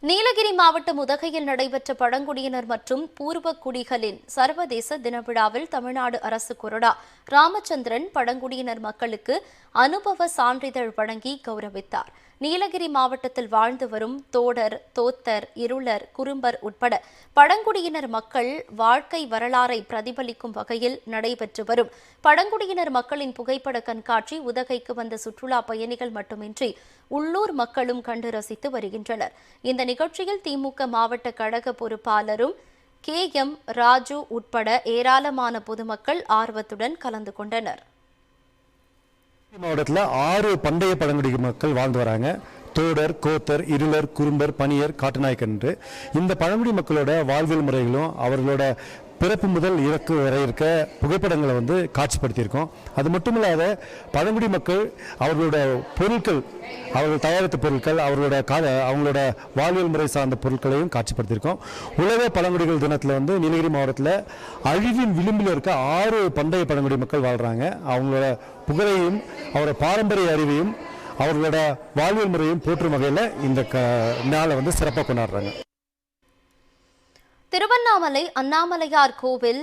நீலகிரி மாவட்டம் உதகையில் நடைபெற்ற பழங்குடியினர் மற்றும் பூர்வக்குடிகளின் சர்வதேச தின விழாவில் தமிழ்நாடு அரசு கொறடா ராமச்சந்திரன் பழங்குடியினர் மக்களுக்கு அனுபவ சான்றிதழ் வழங்கி கௌரவித்தார். நீலகிரி மாவட்டத்தில் வாழ்ந்து வரும் தோடர், தோத்தர், இருளர், குறும்பர் உட்பட பழங்குடியினர் மக்கள் வாழ்க்கை வரலாறை பிரதிபலிக்கும் வகையில் நடைபெற்று வரும் பழங்குடியினர் மக்களின் புகைப்பட கண்காட்சி உதகைக்கு வந்த சுற்றுலா பயணிகள் மட்டுமின்றி உள்ளூர் மக்களும் கண்டு ரசித்து வருகின்றனர். இந்த நிகழ்ச்சியில் திமுக மாவட்ட கழக பொறுப்பாளரும் KM ராஜு உட்பட ஏராளமான பொதுமக்கள் ஆர்வத்துடன் கலந்து கொண்டனர். மாவட்டத்தில் 6 பண்டைய பழங்குடி மக்கள் வாழ்ந்து வராங்க. தோடர், கோத்தர், இருளர், குறும்பர், பனியர், காட்டுநாயக்கர் என்று இந்த பழங்குடி மக்களோட வாழ்வியல் முறைகளும் அவர்களோட பிறப்பு முதல் இறக்கு வரை இருக்க புகைப்படங்களை காட்சிப்படுத்தியிருக்கோம். அது மட்டும் இல்லாத பழங்குடி மக்கள் அவர்களோட பொருட்கள், அவர்கள் தயாரித்த பொருட்கள், அவங்களோட வாழ்வியல் முறை சார்ந்த பொருட்களையும் காட்சிப்படுத்தியிருக்கோம். உலக பழங்குடிகள் தினத்தில் நீலகிரி மாவட்டத்தில் அழிவின் விளிம்பில் இருக்க 6 பண்டைய பழங்குடி மக்கள் வாழ்கிறாங்க. அவங்களோட புகழையும் அவரோட பாரம்பரிய அறிவையும் அவர்களோட வாழ்வியல் முறையும் போற்றும் வகையில் இந்த நாளை சிறப்பாக கொண்டாடுறாங்க. திருவண்ணாமலை அண்ணாமலையார் கோவில்